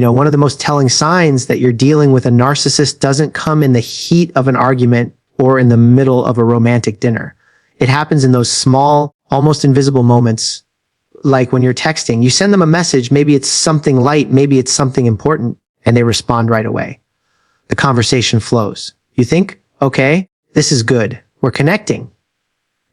One of the most telling signs that you're dealing with a narcissist doesn't come in the heat of an argument or in the middle of a romantic dinner. It happens in those small, almost invisible moments, like when you're texting. You send them a message, maybe it's something light, maybe it's something important, and they respond right away. The conversation flows. You think, okay, this is good. We're connecting.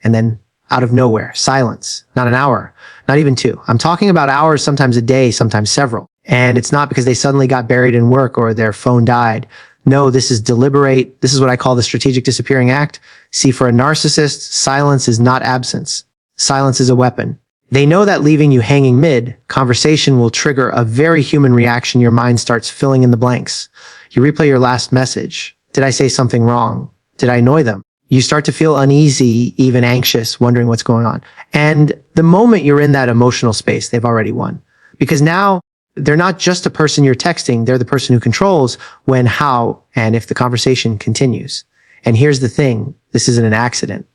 And then out of nowhere, silence. Not an hour, not even 2. I'm talking about hours, sometimes a day, sometimes several. And it's not because they suddenly got buried in work or their phone died. No, this is deliberate. This is what I call the strategic disappearing act. See, for a narcissist, silence is not absence. Silence is a weapon. They know that leaving you hanging mid conversation will trigger a very human reaction. Your mind starts filling in the blanks. You replay your last message. Did I say something wrong? Did I annoy them? You start to feel uneasy, even anxious, wondering what's going on. And the moment you're in that emotional space, they've already won. Because now they're not just a person you're texting, they're the person who controls when, how, and if the conversation continues. And here's the thing, this isn't an accident.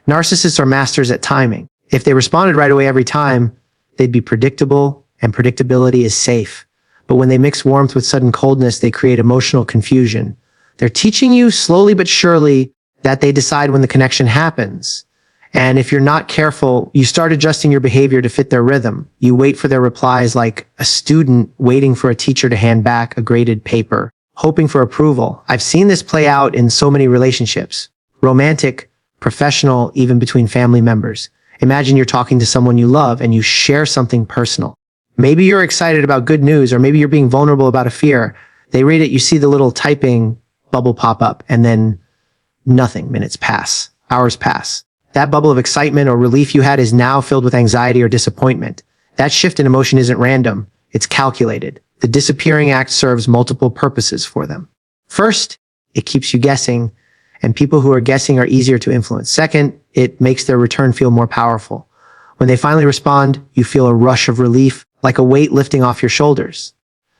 Narcissists are masters at timing. If they responded right away every time, they'd be predictable, and predictability is safe. But when they mix warmth with sudden coldness, they create emotional confusion. They're teaching you slowly but surely that they decide when the connection happens. And if you're not careful, you start adjusting your behavior to fit their rhythm. You wait for their replies like a student waiting for a teacher to hand back a graded paper, hoping for approval. I've seen this play out in so many relationships. Romantic, professional, even between family members. Imagine you're talking to someone you love and you share something personal. Maybe you're excited about good news, or maybe you're being vulnerable about a fear. They read it, you see the little typing bubble pop up, and then nothing. Minutes pass, hours pass. That bubble of excitement or relief you had is now filled with anxiety or disappointment. That shift in emotion isn't random, it's calculated. The disappearing act serves multiple purposes for them. First, it keeps you guessing, and people who are guessing are easier to influence. Second, it makes their return feel more powerful. When they finally respond, you feel a rush of relief, like a weight lifting off your shoulders.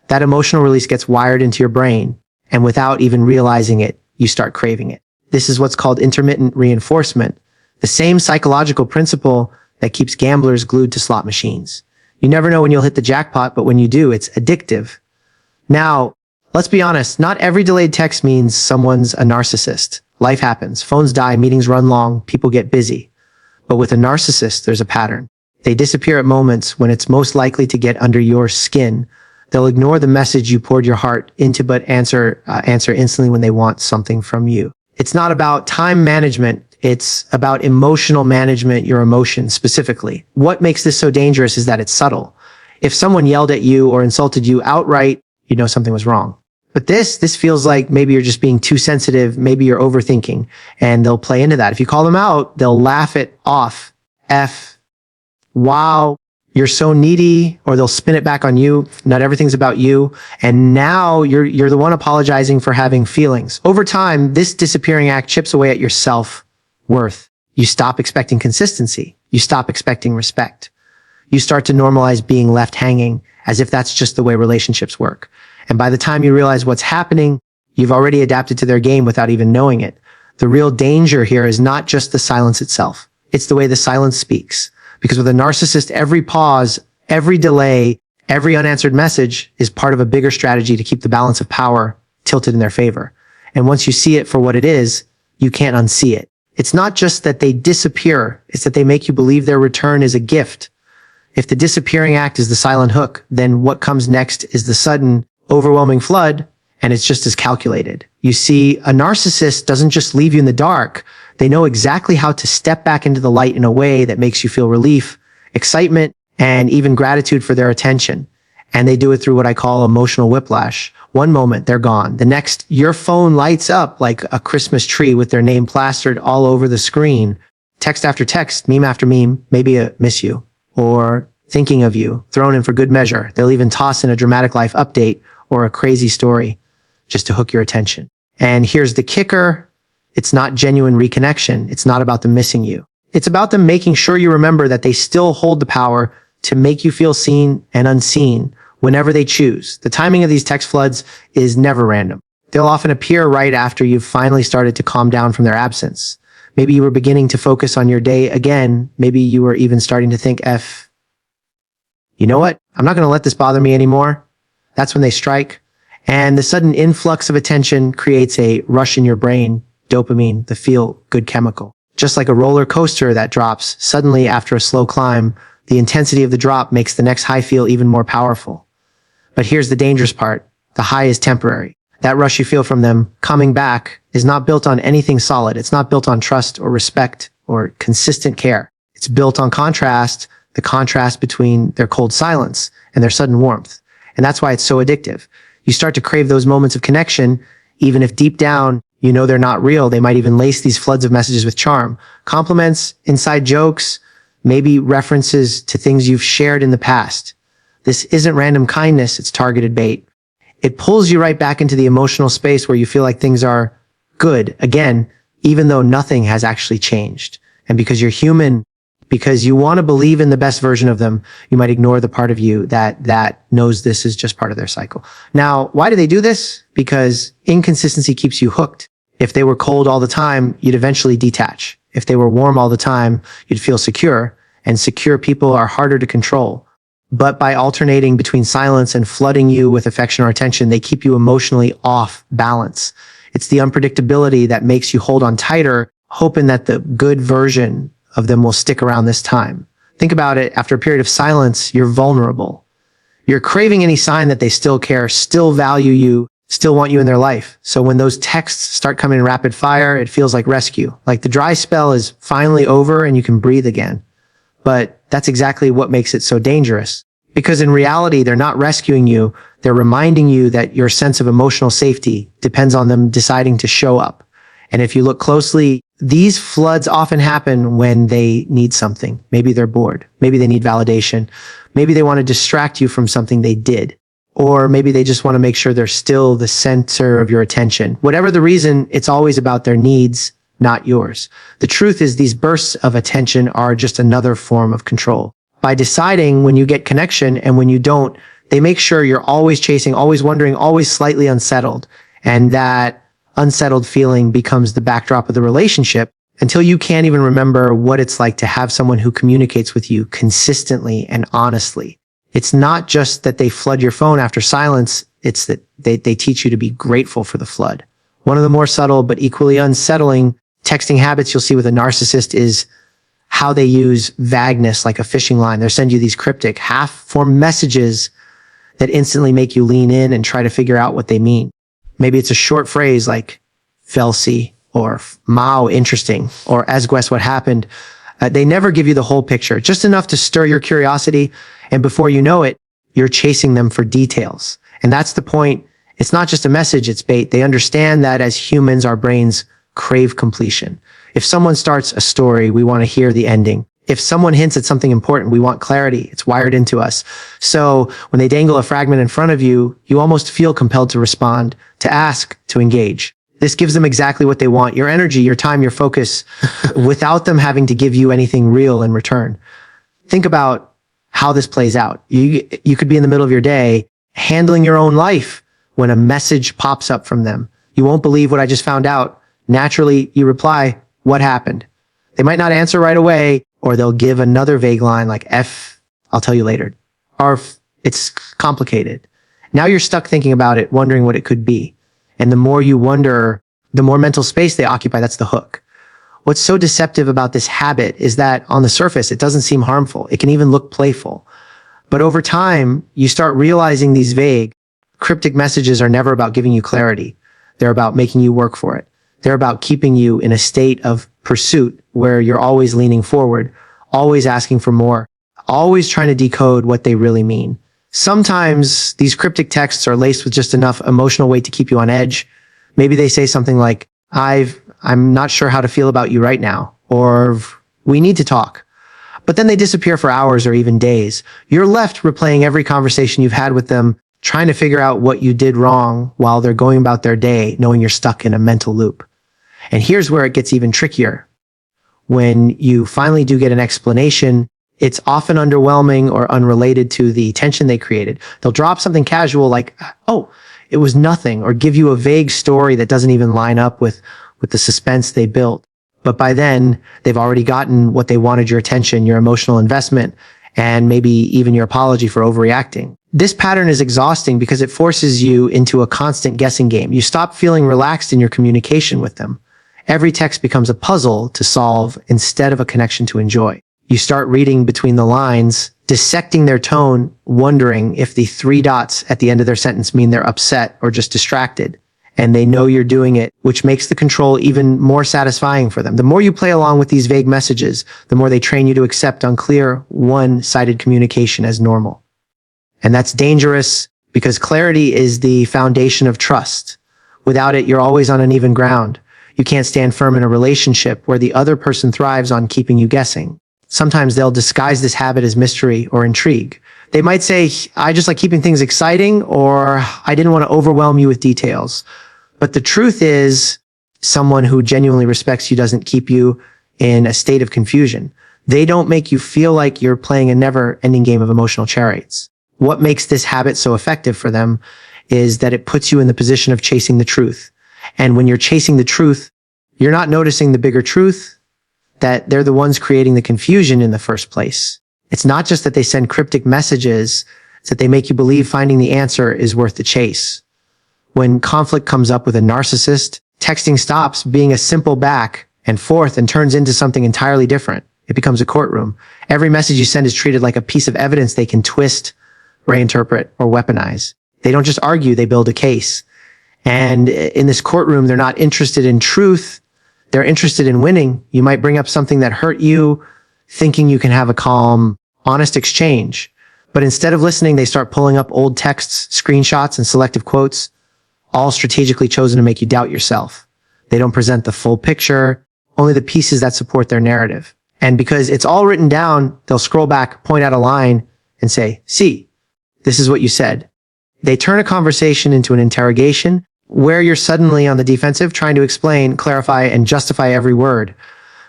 That emotional release gets wired into your brain, and without even realizing it, you start craving it. This is what's called intermittent reinforcement, the same psychological principle that keeps gamblers glued to slot machines. You never know when you'll hit the jackpot, but when you do, it's addictive. Now, let's be honest, not every delayed text means someone's a narcissist. Life happens, phones die, meetings run long, people get busy. But with a narcissist, there's a pattern. They disappear at moments when it's most likely to get under your skin. They'll ignore the message you poured your heart into, but answer instantly when they want something from you. It's not about time management. It's about emotional management, your emotions specifically. What makes this so dangerous is that it's subtle. If someone yelled at you or insulted you outright, you know something was wrong. But this feels like maybe you're just being too sensitive, maybe you're overthinking, and they'll play into that. If you call them out, they'll laugh it off. Wow, you're so needy, or they'll spin it back on you. Not everything's about you. And now you're the one apologizing for having feelings. Over time, this disappearing act chips away at your self-worth. You stop expecting consistency. You stop expecting respect. You start to normalize being left hanging as if that's just the way relationships work. And by the time you realize what's happening, you've already adapted to their game without even knowing it. The real danger here is not just the silence itself. It's the way the silence speaks. Because with a narcissist, every pause, every delay, every unanswered message is part of a bigger strategy to keep the balance of power tilted in their favor. And once you see it for what it is, you can't unsee it. It's not just that they disappear, it's that they make you believe their return is a gift. If the disappearing act is the silent hook, then what comes next is the sudden, overwhelming flood, and it's just as calculated. You see, a narcissist doesn't just leave you in the dark. They know exactly how to step back into the light in a way that makes you feel relief, excitement, and even gratitude for their attention. And they do it through what I call emotional whiplash. One moment, they're gone. The next, your phone lights up like a Christmas tree with their name plastered all over the screen. Text after text, meme after meme, maybe a miss you, or thinking of you, thrown in for good measure. They'll even toss in a dramatic life update or a crazy story just to hook your attention. And here's the kicker. It's not genuine reconnection. It's not about them missing you. It's about them making sure you remember that they still hold the power to make you feel seen and unseen whenever they choose. The timing of these text floods is never random. They'll often appear right after you've finally started to calm down from their absence. Maybe you were beginning to focus on your day again. Maybe you were even starting to think, you know what? I'm not going to let this bother me anymore. That's when they strike. And the sudden influx of attention creates a rush in your brain, dopamine, the feel-good chemical. Just like a roller coaster that drops, suddenly after a slow climb, the intensity of the drop makes the next high feel even more powerful. But here's the dangerous part. The high is temporary. That rush you feel from them coming back is not built on anything solid. It's not built on trust or respect or consistent care. It's built on contrast, the contrast between their cold silence and their sudden warmth. And that's why it's so addictive. You start to crave those moments of connection, even if deep down, you know they're not real. They might even lace these floods of messages with charm. Compliments, inside jokes, maybe references to things you've shared in the past. This isn't random kindness, it's targeted bait. It pulls you right back into the emotional space where you feel like things are good again, even though nothing has actually changed. And because you're human, because you want to believe in the best version of them, you might ignore the part of you that knows this is just part of their cycle. Now, why do they do this? Because inconsistency keeps you hooked. If they were cold all the time, you'd eventually detach. If they were warm all the time, you'd feel secure, and secure people are harder to control. But by alternating between silence and flooding you with affection or attention, they keep you emotionally off balance. It's the unpredictability that makes you hold on tighter, hoping that the good version of them will stick around this time. Think about it. After a period of silence, you're vulnerable. You're craving any sign that they still care, still value you, still want you in their life. So when those texts start coming in rapid fire, it feels like rescue. Like the dry spell is finally over and you can breathe again. But that's exactly what makes it so dangerous. Because in reality, they're not rescuing you. They're reminding you that your sense of emotional safety depends on them deciding to show up. And if you look closely, these floods often happen when they need something. Maybe they're bored. Maybe they need validation. Maybe they want to distract you from something they did. Or maybe they just want to make sure they're still the center of your attention. Whatever the reason, it's always about their needs, not yours. The truth is these bursts of attention are just another form of control. By deciding when you get connection and when you don't, they make sure you're always chasing, always wondering, always slightly unsettled. And that unsettled feeling becomes the backdrop of the relationship until you can't even remember what it's like to have someone who communicates with you consistently and honestly. It's not just that they flood your phone after silence, it's that they teach you to be grateful for the flood. One of the more subtle but equally unsettling texting habits you'll see with a narcissist is how they use vagueness like a fishing line. They'll send you these cryptic, half-formed messages that instantly make you lean in and try to figure out what they mean. Maybe it's a short phrase like "Felsi" or "Mao, interesting," or "Asguess, what happened?" They never give you the whole picture, just enough to stir your curiosity. And before you know it, you're chasing them for details. And that's the point. It's not just a message, it's bait. They understand that as humans, our brains crave completion. If someone starts a story, we want to hear the ending. If someone hints at something important, we want clarity. It's wired into us. So when they dangle a fragment in front of you, you almost feel compelled to respond, to ask, to engage. This gives them exactly what they want, your energy, your time, your focus, without them having to give you anything real in return. Think about how this plays out. You could be in the middle of your day, handling your own life, when a message pops up from them. You won't believe what I just found out. Naturally, you reply, "What happened?" They might not answer right away, or they'll give another vague line like "I'll tell you later." Or "It's complicated." Now you're stuck thinking about it, wondering what it could be. And the more you wonder, the more mental space they occupy. That's the hook. What's so deceptive about this habit is that on the surface, it doesn't seem harmful. It can even look playful. But over time, you start realizing these vague, cryptic messages are never about giving you clarity. They're about making you work for it. They're about keeping you in a state of pursuit where you're always leaning forward, always asking for more, always trying to decode what they really mean. Sometimes these cryptic texts are laced with just enough emotional weight to keep you on edge. Maybe they say something like, I'm not sure how to feel about you right now, or "We need to talk." But then they disappear for hours or even days. You're left replaying every conversation you've had with them, trying to figure out what you did wrong while they're going about their day, knowing you're stuck in a mental loop. And here's where it gets even trickier. When you finally do get an explanation, it's often underwhelming or unrelated to the tension they created. They'll drop something casual like, "Oh, it was nothing," or give you a vague story that doesn't even line up with the suspense they built. But by then, they've already gotten what they wanted: your attention, your emotional investment, and maybe even your apology for overreacting. This pattern is exhausting because it forces you into a constant guessing game. You stop feeling relaxed in your communication with them. Every text becomes a puzzle to solve instead of a connection to enjoy. You start reading between the lines, dissecting their tone, wondering if the 3 dots at the end of their sentence mean they're upset or just distracted. And they know you're doing it, which makes the control even more satisfying for them. The more you play along with these vague messages, the more they train you to accept unclear, one-sided communication as normal. And that's dangerous because clarity is the foundation of trust. Without it, you're always on uneven ground. You can't stand firm in a relationship where the other person thrives on keeping you guessing. Sometimes they'll disguise this habit as mystery or intrigue. They might say, I just like keeping things exciting, or I didn't want to overwhelm you with details. But the truth is, someone who genuinely respects you doesn't keep you in a state of confusion. They don't make you feel like you're playing a never-ending game of emotional charades. What makes this habit so effective for them is that it puts you in the position of chasing the truth. And when you're chasing the truth, you're not noticing the bigger truth, that they're the ones creating the confusion in the first place. It's not just that they send cryptic messages, it's that they make you believe finding the answer is worth the chase. When conflict comes up with a narcissist, texting stops being a simple back and forth and turns into something entirely different. It becomes a courtroom. Every message you send is treated like a piece of evidence they can twist, reinterpret, or weaponize. They don't just argue, they build a case. And in this courtroom, they're not interested in truth. They're interested in winning. You might bring up something that hurt you, thinking you can have a calm, honest exchange. But instead of listening, they start pulling up old texts, screenshots, and selective quotes, all strategically chosen to make you doubt yourself. They don't present the full picture, only the pieces that support their narrative. And because it's all written down, they'll scroll back, point out a line, and say, see, this is what you said. They turn a conversation into an interrogation where you're suddenly on the defensive, trying to explain, clarify, and justify every word.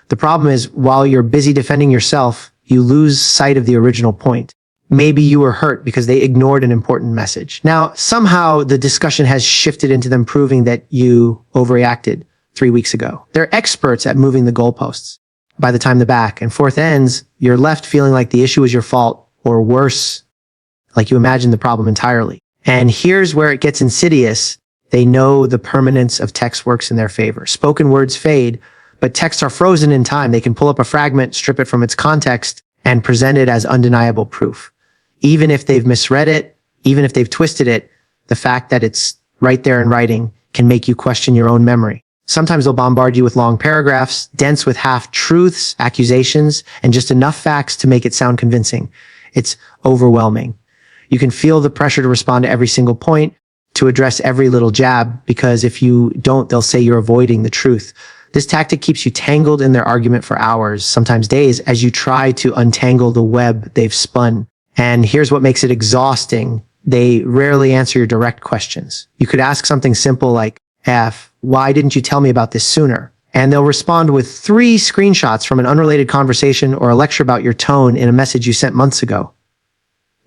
The problem is, while you're busy defending yourself, you lose sight of the original point. Maybe you were hurt because they ignored an important message. Now, somehow the discussion has shifted into them proving that you overreacted 3 weeks ago. They're experts at moving the goalposts. By the time the back and forth ends, you're left feeling like the issue is your fault, or worse, like you imagined the problem entirely. And here's where it gets insidious. They know the permanence of text works in their favor. Spoken words fade, but texts are frozen in time. They can pull up a fragment, strip it from its context, and present it as undeniable proof. Even if they've misread it, even if they've twisted it, the fact that it's right there in writing can make you question your own memory. Sometimes they'll bombard you with long paragraphs, dense with half-truths, accusations, and just enough facts to make it sound convincing. It's overwhelming. You can feel the pressure to respond to every single point, to address every little jab, because if you don't, they'll say you're avoiding the truth. This tactic keeps you tangled in their argument for hours, sometimes days, as you try to untangle the web they've spun. And here's what makes it exhausting. They rarely answer your direct questions. You could ask something simple like, F, why didn't you tell me about this sooner? And they'll respond with 3 screenshots from an unrelated conversation or a lecture about your tone in a message you sent months ago.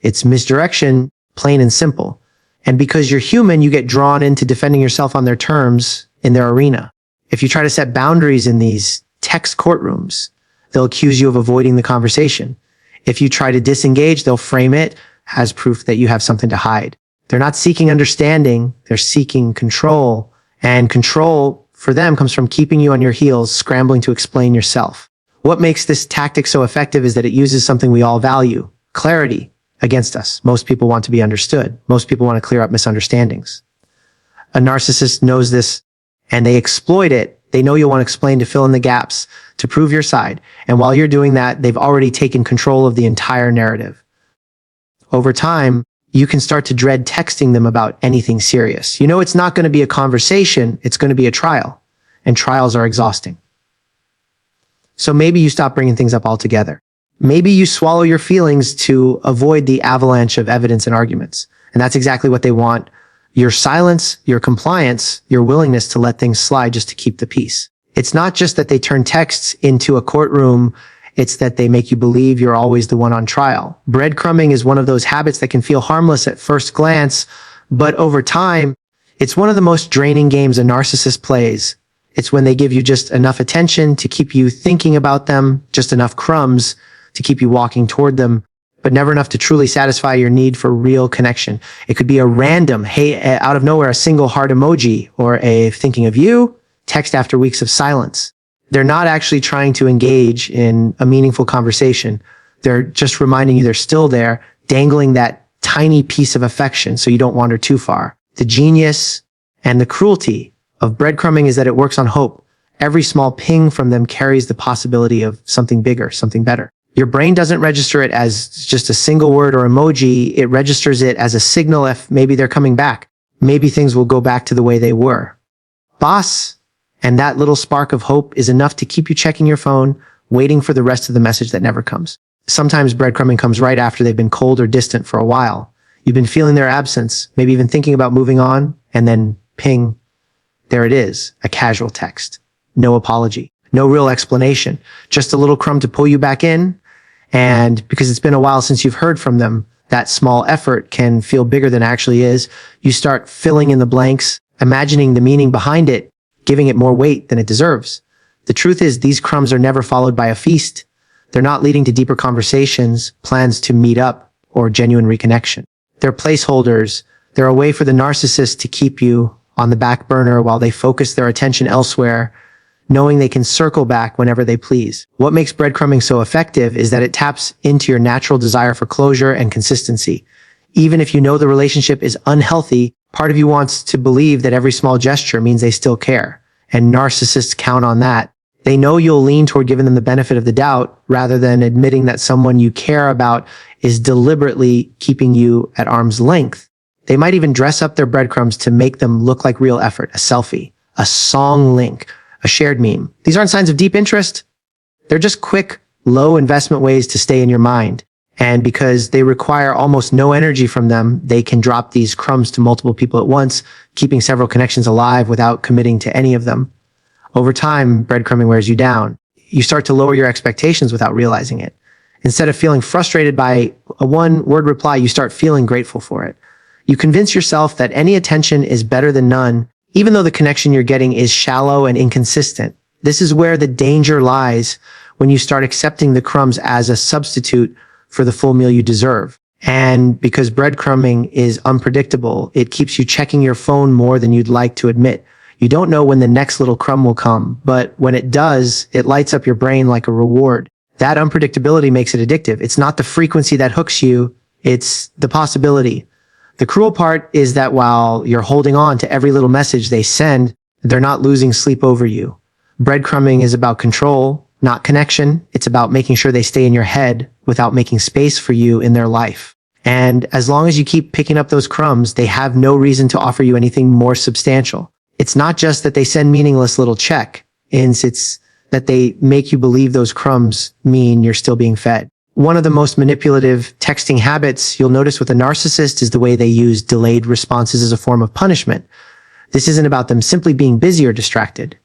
It's misdirection, plain and simple. And because you're human, you get drawn into defending yourself on their terms in their arena. If you try to set boundaries in these text courtrooms, they'll accuse you of avoiding the conversation. If you try to disengage, they'll frame it as proof that you have something to hide. They're not seeking understanding, they're seeking control. And control for them comes from keeping you on your heels, scrambling to explain yourself. What makes this tactic so effective is that it uses something we all value, clarity, against us. Most people want to be understood. Most people want to clear up misunderstandings. A narcissist knows this, and they exploit it. They know you'll want to explain to fill in the gaps, to prove your side. And while you're doing that, they've already taken control of the entire narrative. Over time, you can start to dread texting them about anything serious. You know it's not going to be a conversation, it's going to be a trial. And trials are exhausting. So maybe you stop bringing things up altogether. Maybe you swallow your feelings to avoid the avalanche of evidence and arguments. And that's exactly what they want. Your silence, your compliance, your willingness to let things slide just to keep the peace. It's not just that they turn texts into a courtroom, it's that they make you believe you're always the one on trial. Breadcrumbing is one of those habits that can feel harmless at first glance, but over time, it's one of the most draining games a narcissist plays. It's when they give you just enough attention to keep you thinking about them, just enough crumbs to keep you walking toward them, but never enough to truly satisfy your need for real connection. It could be a random, hey, out of nowhere, a single heart emoji or a thinking of you text after weeks of silence. They're not actually trying to engage in a meaningful conversation. They're just reminding you they're still there, dangling that tiny piece of affection so you don't wander too far. The genius and the cruelty of breadcrumbing is that it works on hope. Every small ping from them carries the possibility of something bigger, something better. Your brain doesn't register it as just a single word or emoji. It registers it as a signal if maybe they're coming back. Maybe things will go back to the way they were. Boss, and that little spark of hope is enough to keep you checking your phone, waiting for the rest of the message that never comes. Sometimes breadcrumbing comes right after they've been cold or distant for a while. You've been feeling their absence, maybe even thinking about moving on, and then ping. There it is, a casual text. No apology, no real explanation, just a little crumb to pull you back in. And because it's been a while since you've heard from them, that small effort can feel bigger than it actually is. You start filling in the blanks, imagining the meaning behind it, giving it more weight than it deserves. The truth is, these crumbs are never followed by a feast. They're not leading to deeper conversations, plans to meet up, or genuine reconnection. They're placeholders. They're a way for the narcissist to keep you on the back burner while they focus their attention elsewhere, knowing they can circle back whenever they please. What makes breadcrumbing so effective is that it taps into your natural desire for closure and consistency. Even if you know the relationship is unhealthy, part of you wants to believe that every small gesture means they still care. And narcissists count on that. They know you'll lean toward giving them the benefit of the doubt rather than admitting that someone you care about is deliberately keeping you at arm's length. They might even dress up their breadcrumbs to make them look like real effort, a selfie, a song link, a shared meme. These aren't signs of deep interest. They're just quick, low investment ways to stay in your mind. And because they require almost no energy from them, they can drop these crumbs to multiple people at once, keeping several connections alive without committing to any of them. Over time, breadcrumbing wears you down. You start to lower your expectations without realizing it. Instead of feeling frustrated by a one-word reply, you start feeling grateful for it. You convince yourself that any attention is better than none, even though the connection you're getting is shallow and inconsistent. This is where the danger lies when you start accepting the crumbs as a substitute for the full meal you deserve. And because breadcrumbing is unpredictable, it keeps you checking your phone more than you'd like to admit. You don't know when the next little crumb will come, but when it does, it lights up your brain like a reward. That unpredictability makes it addictive. It's not the frequency that hooks you, it's the possibility. The cruel part is that while you're holding on to every little message they send, they're not losing sleep over you. Breadcrumbing is about control, not connection. It's about making sure they stay in your head without making space for you in their life. And as long as you keep picking up those crumbs, they have no reason to offer you anything more substantial. It's not just that they send meaningless little check-ins, it's that they make you believe those crumbs mean you're still being fed. One of the most manipulative texting habits you'll notice with a narcissist is the way they use delayed responses as a form of punishment. This isn't about them simply being busy or distracted.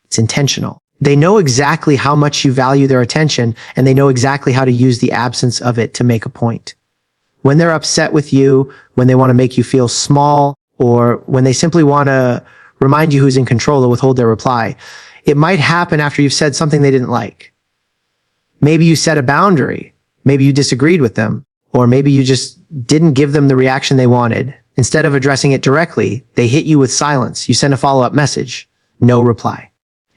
It's intentional. They know exactly how much you value their attention, and they know exactly how to use the absence of it to make a point. When they're upset with you, when they want to make you feel small, or when they simply want to remind you who's in control or withhold their reply, it might happen after you've said something they didn't like. Maybe you set a boundary. Maybe you disagreed with them. Or maybe you just didn't give them the reaction they wanted. Instead of addressing it directly, they hit you with silence. You send a follow-up message. No reply.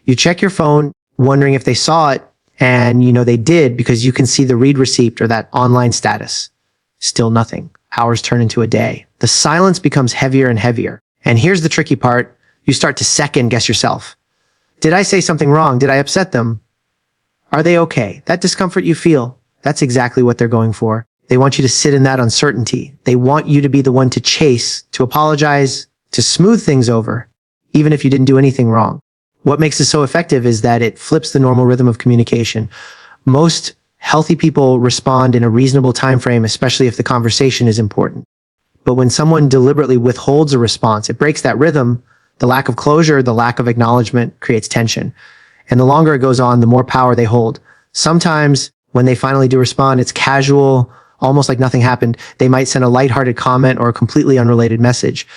You check your phone, wondering if they saw it, and you know they did because you can see the read receipt or that online status. Still nothing. Hours turn into a day. The silence becomes heavier and heavier. And here's the tricky part. You start to second guess yourself. Did I say something wrong? Did I upset them? Are they okay? That discomfort you feel, that's exactly what they're going for. They want you to sit in that uncertainty. They want you to be the one to chase, to apologize, to smooth things over, even if you didn't do anything wrong. What makes this so effective is that it flips the normal rhythm of communication. Most healthy people respond in a reasonable time frame, especially if the conversation is important. But when someone deliberately withholds a response, it breaks that rhythm. The lack of closure, the lack of acknowledgement creates tension. And the longer it goes on, the more power they hold. Sometimes when they finally do respond, it's casual, almost like nothing happened. They might send a lighthearted comment or a completely unrelated message.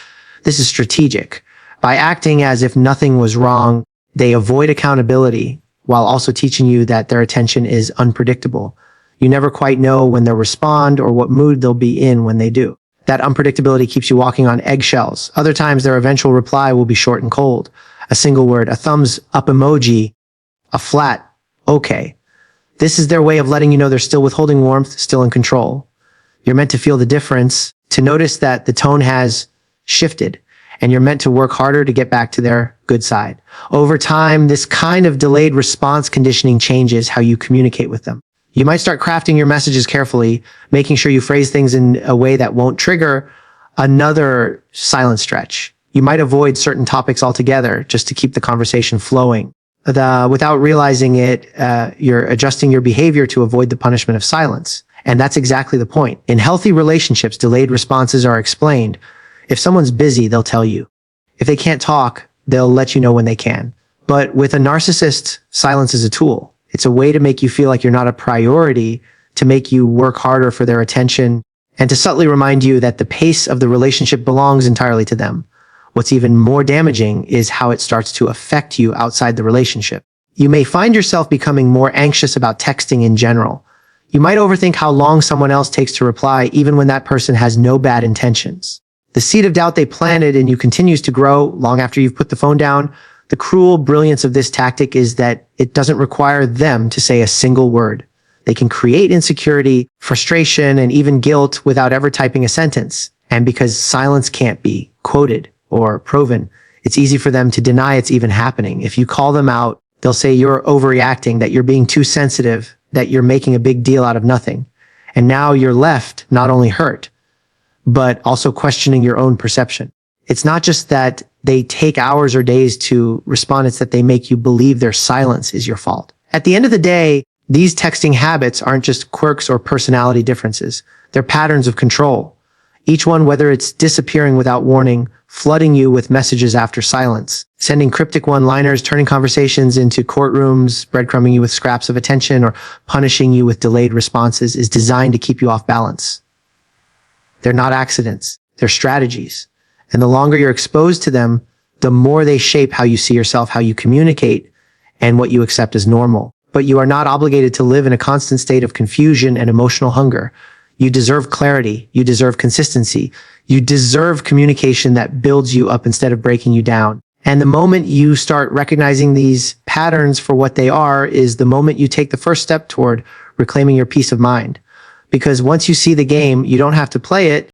This is strategic. By acting as if nothing was wrong, they avoid accountability while also teaching you that their attention is unpredictable. You never quite know when they'll respond or what mood they'll be in when they do. That unpredictability keeps you walking on eggshells. Other times, their eventual reply will be short and cold. A single word, a thumbs up emoji, a flat, okay. This is their way of letting you know they're still withholding warmth, still in control. You're meant to feel the difference, to notice that the tone has shifted, and you're meant to work harder to get back to their good side. Over time, this kind of delayed response conditioning changes how you communicate with them. You might start crafting your messages carefully, making sure you phrase things in a way that won't trigger another silent stretch. You might avoid certain topics altogether just to keep the conversation flowing. Without realizing it, you're adjusting your behavior to avoid the punishment of silence. And that's exactly the point. In healthy relationships, delayed responses are explained. If someone's busy, they'll tell you. If they can't talk, they'll let you know when they can. But with a narcissist, silence is a tool. It's a way to make you feel like you're not a priority, to make you work harder for their attention, and to subtly remind you that the pace of the relationship belongs entirely to them. What's even more damaging is how it starts to affect you outside the relationship. You may find yourself becoming more anxious about texting in general. You might overthink how long someone else takes to reply, even when that person has no bad intentions. The seed of doubt they planted in you continues to grow long after you've put the phone down. The cruel brilliance of this tactic is that it doesn't require them to say a single word. They can create insecurity, frustration, and even guilt without ever typing a sentence. And because silence can't be quoted or proven, it's easy for them to deny it's even happening. If you call them out, they'll say you're overreacting, that you're being too sensitive, that you're making a big deal out of nothing. And now you're left not only hurt, but also questioning your own perception. It's not just that they take hours or days to respond, it's that they make you believe their silence is your fault. At the end of the day, these texting habits aren't just quirks or personality differences. They're patterns of control. Each one, whether it's disappearing without warning, flooding you with messages after silence, sending cryptic one-liners, turning conversations into courtrooms, breadcrumbing you with scraps of attention, or punishing you with delayed responses, is designed to keep you off balance. They're not accidents. They're strategies. And the longer you're exposed to them, the more they shape how you see yourself, how you communicate, and what you accept as normal. But you are not obligated to live in a constant state of confusion and emotional hunger. You deserve clarity. You deserve consistency. You deserve communication that builds you up instead of breaking you down. And the moment you start recognizing these patterns for what they are is the moment you take the first step toward reclaiming your peace of mind. Because once you see the game, you don't have to play it.